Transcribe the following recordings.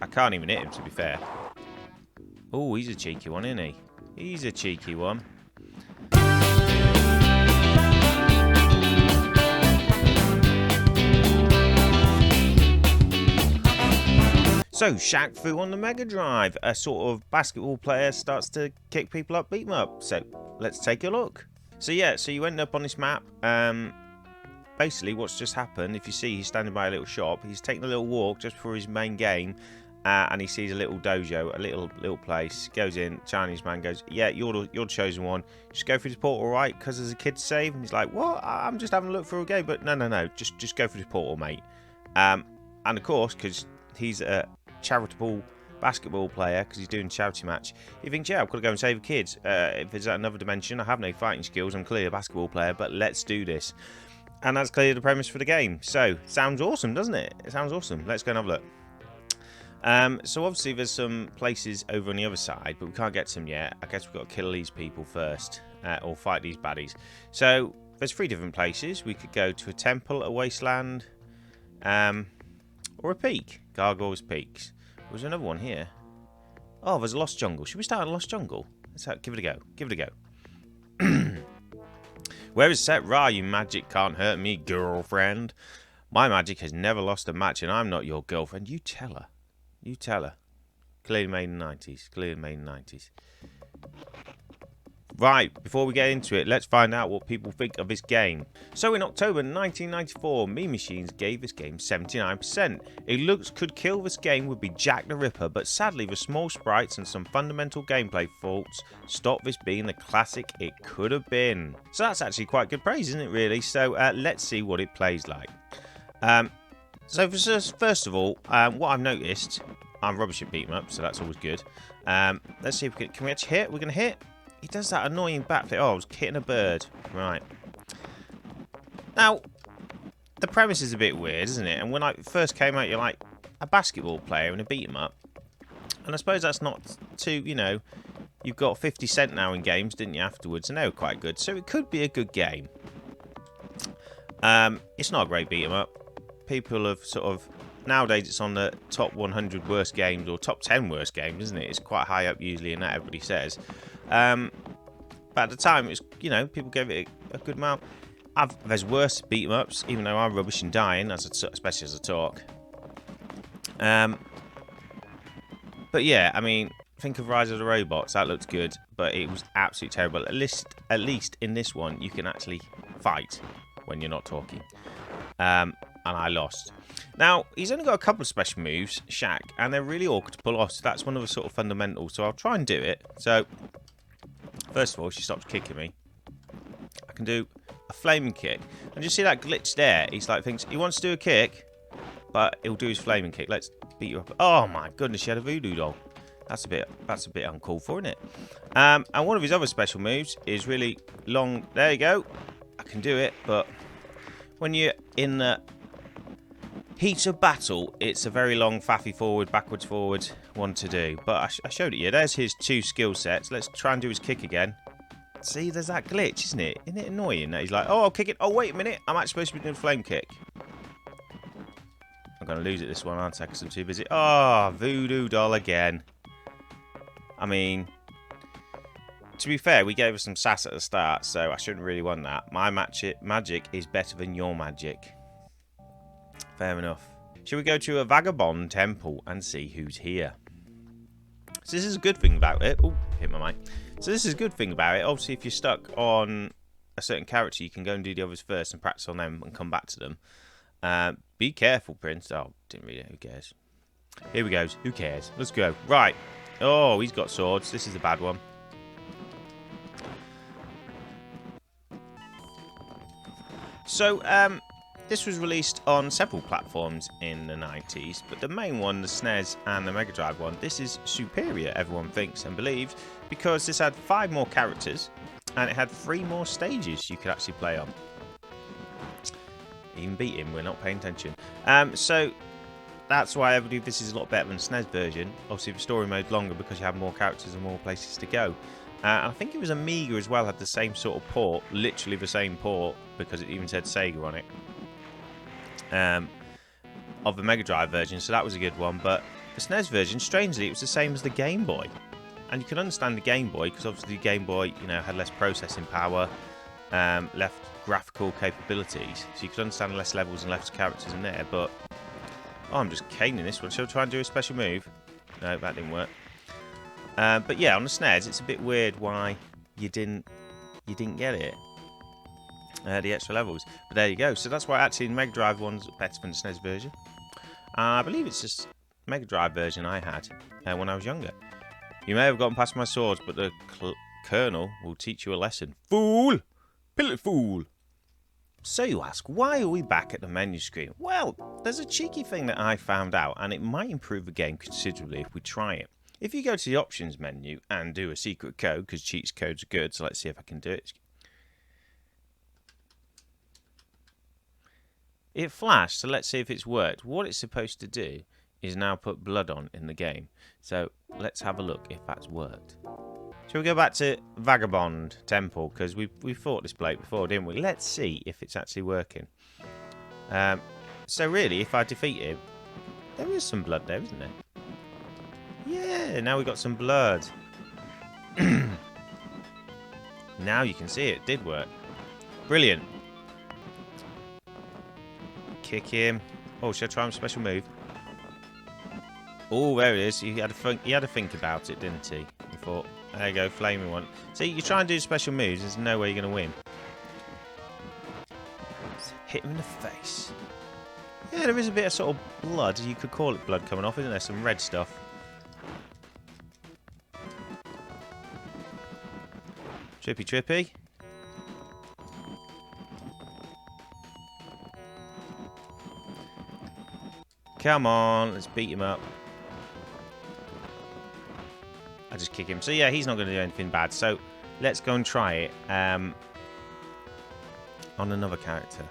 I can't even hit him, to be fair. Oh, he's a cheeky one, isn't he? He's a cheeky one. So, Shaq-Fu on the Megadrive, a sort of basketball player starts to kick people up, beat them up. So, let's take a look. So, yeah, so you end up on this map. Basically, what's just happened, if you see, he's standing by a little shop. He's taking a little walk just before his main game. And he sees a little dojo, a little place. Goes in, Chinese man goes, yeah, you're the chosen one. Just go through this portal, right? Because there's a kid to save. And he's like, what? I'm just having a look for a game. But no. Just go through this portal, mate. And of course, because he's a charitable basketball player, because he's doing a charity match, he thinks, yeah, I've got to go and save the kids. If there's another dimension, I have no fighting skills. I'm clearly a basketball player, but let's do this. And that's clearly the premise for the game. So, sounds awesome, doesn't it? It sounds awesome. Let's go and have a look. So obviously there's some places over on the other side, but we can't get to them yet. I guess we've got to kill these people first, or fight these baddies. So there's 3 different places. We could go to a temple, a wasteland, or a peak. Gargoyles peaks. There's another one here. Oh, there's a lost jungle. Should we start a lost jungle? Let's give it a go. Give it a go. Where is Set Ra? You magic can't hurt me, girlfriend. My magic has never lost a match, and I'm not your girlfriend. You tell her. You tell her. Clearly made in the 90s. Clearly made in the 90s. Right, before we get into it, let's find out what people think of this game. So in October 1994, Meme Machines gave this game 79%. It looks could kill this game would be Jack the Ripper, but sadly the small sprites and some fundamental gameplay faults stop this being the classic it could have been. So that's actually quite good praise, isn't it really? So let's see what it plays like. So first of all, what I've noticed, I'm rubbish at beat 'em up, so that's always good. Let's see if we can we actually hit? We're going to hit. He does that annoying bat flip. Oh, I was hitting a bird. Right. Now, the premise is a bit weird, isn't it? And when I first came out, you're like a basketball player and a beat 'em up. And I suppose that's not too, you know, you've got 50 cent now in games, didn't you, afterwards? And they were quite good. So it could be a good game. It's not a great beat 'em up. People have sort of, nowadays it's on the top 100 worst games or top 10 worst games, isn't it? It's quite high up usually, and that everybody says. But at the time, it was, you know, people gave it a good amount. There's worse beat 'em ups, even though I'm rubbish and dying, especially as I talk. But yeah, I mean, think of Rise of the Robots. That looked good, but it was absolutely terrible. At least in this one, you can actually fight when you're not talking. And I lost. Now, he's only got a couple of special moves, Shaq, and they're really awkward to pull off. So that's one of the sort of fundamentals. So I'll try and do it. So, first of all, she stops kicking me. I can do a flaming kick. And you see that glitch there? He's like, thinks he wants to do a kick, but he'll do his flaming kick. Let's beat you up. Oh my goodness, she had a voodoo doll. That's a bit uncalled for, isn't it? And one of his other special moves is really long. There you go. I can do it, but when you're in the heat of battle, it's a very long faffy forward, backwards, forward one to do. But I showed it you. There's his 2 skill sets. Let's try and do his kick again. See, there's that glitch, isn't it? Isn't it annoying that he's like, oh, I'll kick it. Oh, wait a minute. I'm actually supposed to be doing a flame kick. I'm going to lose it this one, aren't I? Because I'm too busy. Oh, voodoo doll again. I mean, to be fair, we gave her some sass at the start, so I shouldn't really want that. My magic is better than your magic. Fair enough. Shall we go to a vagabond temple and see who's here? So this is a good thing about it. Oh, hit my mic. So this is a good thing about it. Obviously, if you're stuck on a certain character, you can go and do the others first and practice on them and come back to them. Be careful, Prince. Oh, didn't read it. Who cares? Here we go. Who cares? Let's go. Right. Oh, he's got swords. This is a bad one. So, this was released on several platforms in the 90s, but the main one, the SNES and the Megadrive one, this is superior, everyone thinks and believes, because this had 5 more characters, and it had 3 more stages you could actually play on. Even beat him, we're not paying attention. So, that's why I believe this is a lot better than the SNES version. Obviously, the story mode's longer because you have more characters and more places to go. I think it was Amiga as well, had the same sort of port, literally the same port, because it even said Sega on it, of the Megadrive version, so that was a good one. But the SNES version, strangely, it was the same as the Game Boy. And you can understand the Game Boy, because obviously the Game Boy, you know, had less processing power, less graphical capabilities. So you could understand less levels and less characters in there, but... Oh, I'm just caning this one. Shall I try and do a special move? No, that didn't work. But yeah, on the SNES, it's a bit weird why you didn't get it. The extra levels. But there you go. So that's why actually the Megadrive one's better than the SNES version. I believe it's just Megadrive version I had when I was younger. You may have gotten past my swords, but the Colonel will teach you a lesson. Fool! Pilot fool! So you ask, why are we back at the menu screen? Well, there's a cheeky thing that I found out, and it might improve the game considerably if we try it. If you go to the options menu and do a secret code, because cheats codes are good, so let's see if I can do it. It flashed, so let's see if it's worked. What it's supposed to do is now put blood on in the game. So let's have a look if that's worked. Shall we go back to Vagabond Temple? Because we fought this bloke before, didn't we? Let's see if it's actually working. So really, if I defeat him, there is some blood there, isn't there? Yeah, now we've got some blood. Now you can see it did work. Brilliant. Kick him. Oh, should I try a special move? Oh, there it is. He had to think about it, didn't he? He thought, there you go, flaming one. See, you try and do special moves, there's no way you're going to win. Just hit him in the face. Yeah, there is a bit of sort of blood. You could call it blood coming off, isn't there? Some red stuff. Trippy, trippy. Come on, let's beat him up. I just kick him. So yeah, he's not going to do anything bad. So let's go and try it on another character.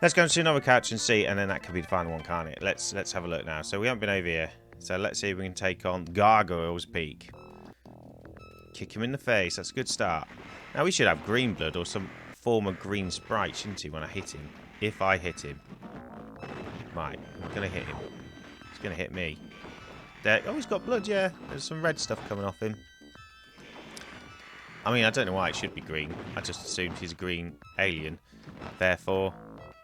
Let's go and see another character and see, and then that could be the final one, can't it? Let's have a look now. So we haven't been over here. So let's see if we can take on Gargoyles Peak. Kick him in the face. That's a good start. Now we should have green blood or some form of green sprite, shouldn't he, when I hit him? If I hit him. Right, I'm going to hit him. He's going to hit me. There. Oh, he's got blood, yeah. There's some red stuff coming off him. I mean, I don't know why it should be green. I just assumed he's a green alien. Therefore,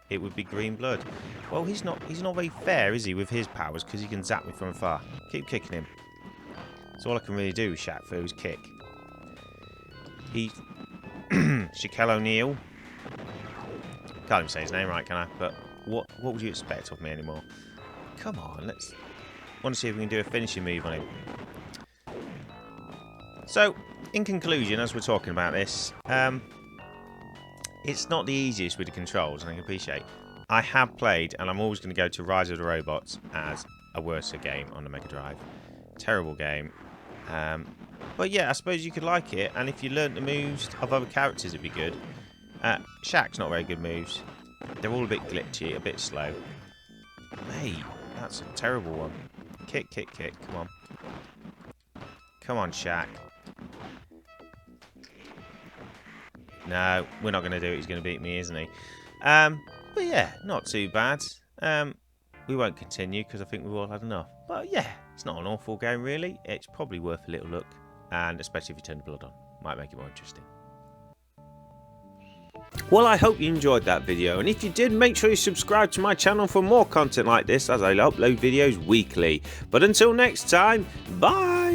it would be green blood. Well, he's not very fair, is he, with his powers, because he can zap me from afar. Keep kicking him. That's all I can really do with Shaq-Fu is kick. He... Shaquille O'Neal. Can't even say his name right, can I? But what would you expect of me anymore? Come on, let's... want to see if we can do a finishing move on him. So, in conclusion, as we're talking about this, it's not the easiest with the controls, and I can appreciate. I have played, and I'm always going to go to Rise of the Robots as a worse game on the Megadrive. Terrible game. But yeah, I suppose you could like it, and if you learnt the moves of other characters, it'd be good. Shaq's not very good moves. They're all a bit glitchy, a bit slow. Hey, that's a terrible one. Kick, kick, kick. Come on. Come on, Shaq. No, we're not going to do it. He's going to beat me, isn't he? But yeah, not too bad. We won't continue because I think we've all had enough. But yeah, it's not an awful game, really. It's probably worth a little look. And especially if you turn the blood on. Might make it more interesting. Well, I hope you enjoyed that video, and if you did, make sure you subscribe to my channel for more content like this, as I upload videos weekly. But until next time, bye!